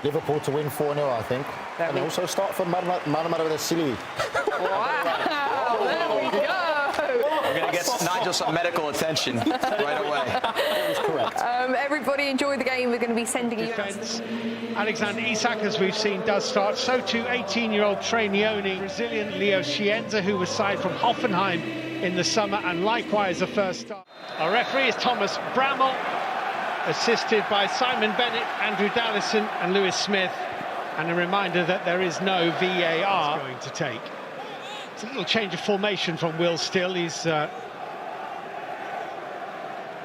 Liverpool to win 4-0, I think. And also start from Marmara de Silly. Wow, there we go. We're going to get Nigel some medical attention right away. That was correct. Everybody enjoy the game. We're going to be sending you... Defence. Alexander Isak, as we've seen, does start. So too 18-year-old Trey Nioni, Brazilian Leo Cienza, who was signed from Hoffenheim in the summer, and likewise the first start. Our referee is Thomas Bramall, assisted by Simon Bennett, Andrew Dallison and Lewis Smith. And a reminder that there is no VAR going to take. It's a little change of formation from Will Still. He's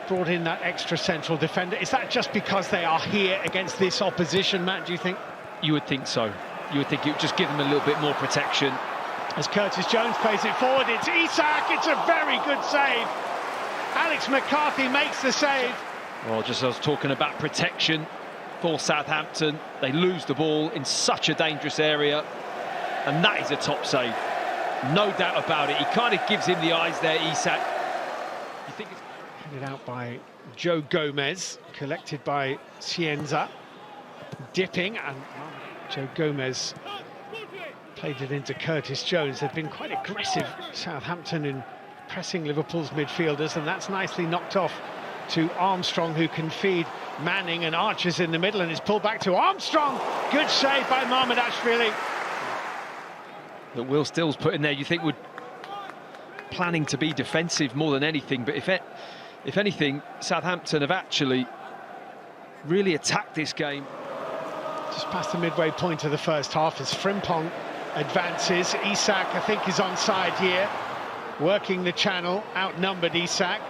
brought in that extra central defender. Is that just because they are here against this opposition, Matt, do you think? You would think so. You would think it would just give them a little bit more protection. As Curtis Jones plays it forward, it's Isak, it's a very good save. Alex McCarthy makes the save. Well, just as I was talking about protection for Southampton, they lose the ball in such a dangerous area, and that is a top save. No doubt about it. He kind of gives him the eyes there, Isak. You think it's... Headed out by Joe Gomez, collected by Cienza. Dipping, and Joe Gomez played it into Curtis Jones. They've been quite aggressive, Southampton, in pressing Liverpool's midfielders, and that's nicely knocked off to Armstrong, who can feed Manning, and Archer's in the middle, and it's pulled back to Armstrong. Good save by Mamardashvili. That Will Still's put in there, you think would planning to be defensive more than anything, but if anything, Southampton have actually really attacked this game. Just past the midway point of the first half as Frimpong advances. Isak, I think, is onside here, working the channel, outnumbered Isak.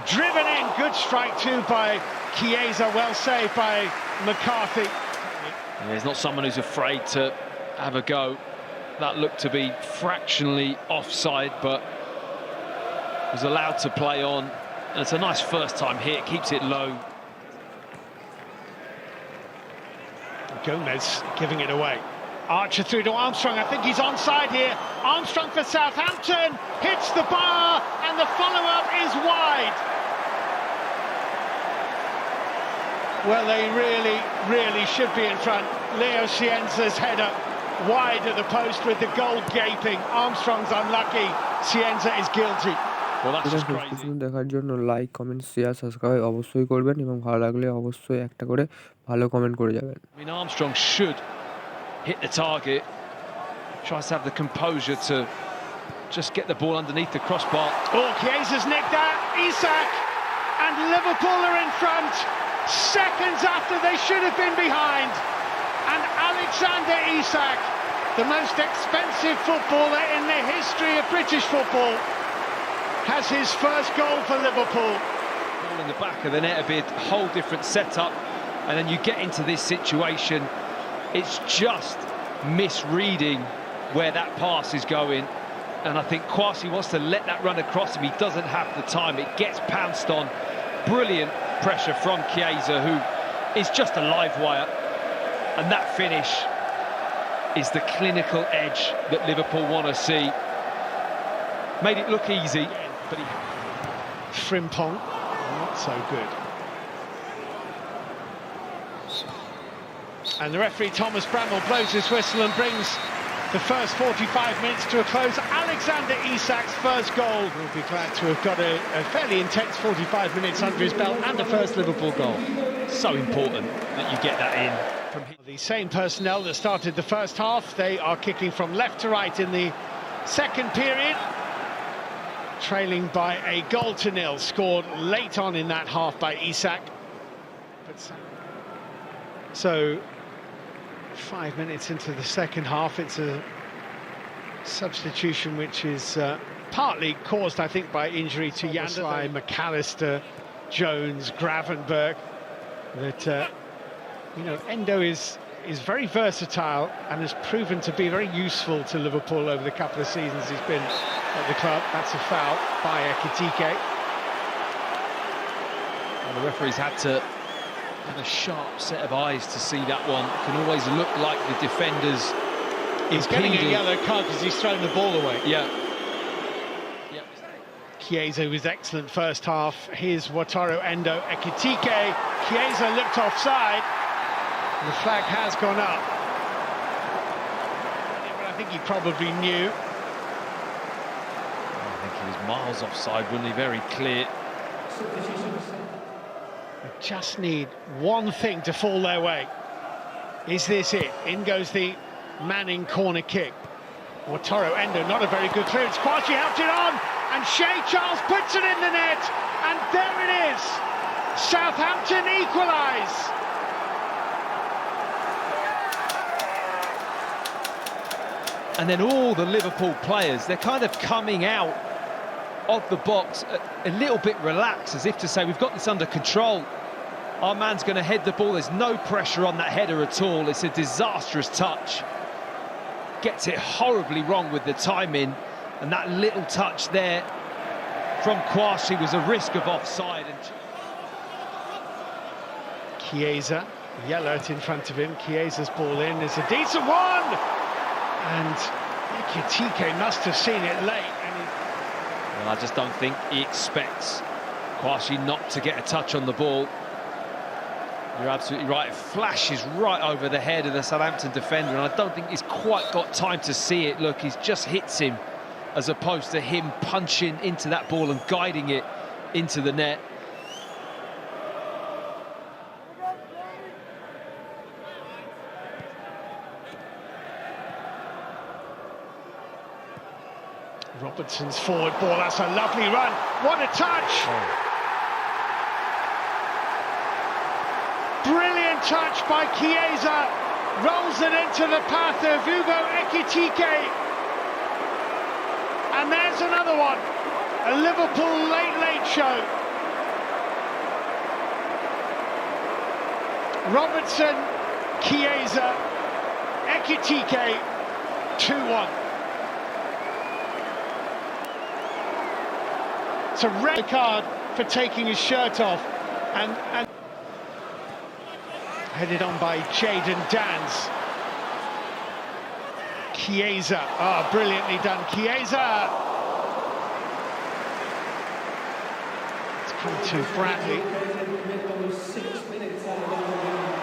Driven in, good strike too by Chiesa, well saved by McCarthy. Yeah, he's not someone who's afraid to have a go. That looked to be fractionally offside, but was allowed to play on. And it's a nice first-time hit, keeps it low. Gomez giving it away. Archer through to Armstrong. I think he's onside here. Armstrong for Southampton, hits the bar, and the follow-up is wide. Well, they really should be in front. Leo Cienza's header wide at the post with the goal gaping. Armstrong's unlucky. Cienza is guilty. Well, that's just crazy. দেখার জন্য like, comment, share, subscribe অবশ্যই করবেন, এবং ভালো লাগলে অবশ্যই একটা করে ভালো কমেন্ট করে যাবেন। I mean, Armstrong should hit the target. Tries to have the composure to just get the ball underneath the crossbar. Oh, Chiesa's nicked that. Isak, and Liverpool are in front. Seconds after they should have been behind. And Alexander Isak, the most expensive footballer in the history of British football, has his first goal for Liverpool. Ball in the back of the net a bit, whole different setup, and then you get into this situation. It's just misreading where that pass is going, and I think Kwasi wants to let that run across him. He doesn't have the time. It gets pounced on. Brilliant pressure from Chiesa, who is just a live wire, and that finish is the clinical edge that Liverpool want to see. Made it look easy, but he... Frimpong, not so good. And the referee, Thomas Bramall, blows his whistle and brings the first 45 minutes to a close. Alexander Isak's first goal. We'll be glad to have got a fairly intense 45 minutes under his belt, and the first Liverpool goal. So important that you get that in. From The same personnel that started the first half, they are kicking from left to right in the second period. Trailing by a goal to nil, scored late on in that half by Isak. So 5 minutes into the second half, it's a substitution which is partly caused, I think, by injury to Yandelai, McAllister, Jones, Gravenberg. That you know, Endo is very versatile and has proven to be very useful to Liverpool over the couple of seasons he's been at the club. That's a foul by Ekitike. Well, the referee's had to have a sharp set of eyes to see that one. It can always look like the defenders. He's getting a yellow card because he's thrown the ball away. Yeah. Chiesa was excellent first half. Here's Wataru Endo, Ekitike. Chiesa looked offside. The flag has gone up. But I think he probably knew. I think he was miles offside, wasn't he? Very clear. They just need one thing to fall their way. Is this it? In goes the Manning corner kick. Watoro Endo, not a very good clearance. Kwasi helped it on, and Shea Charles puts it in the net, and there it is. Southampton equalise. And then all the Liverpool players, they're kind of coming out of the box a little bit relaxed, as if to say, we've got this under control. Our man's going to head the ball. There's no pressure on that header at all. It's a disastrous touch. Gets it horribly wrong with the timing, and that little touch there from Kwasi was a risk of offside. Chiesa, Yellert in front of him. Chiesa's ball in is a decent one, and Ekitike must have seen it late. And I just don't think he expects Kwasi not to get a touch on the ball. You're absolutely right. It flashes right over the head of the Southampton defender, and I don't think he's quite got time to see it. Look, he just hits him, as opposed to him punching into that ball and guiding it into the net. Robertson's forward ball, that's a lovely run. What a touch! Brilliant touch by Chiesa. Rolls it into the path of Hugo Ekitike. And there's another one. A Liverpool late show. Robertson, Chiesa, Ekitike, 2-1. It's a red card for taking his shirt off, and headed on by Jadon Dans. Chiesa, brilliantly done, Chiesa. It's come to Bradley.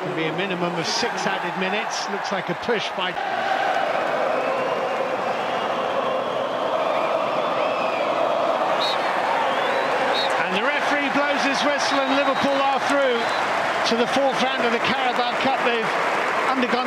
Can be a minimum of 6 added minutes. Looks like a push by... blows his whistle, and Liverpool are through to the 4th round of the Carabao Cup. They've undergone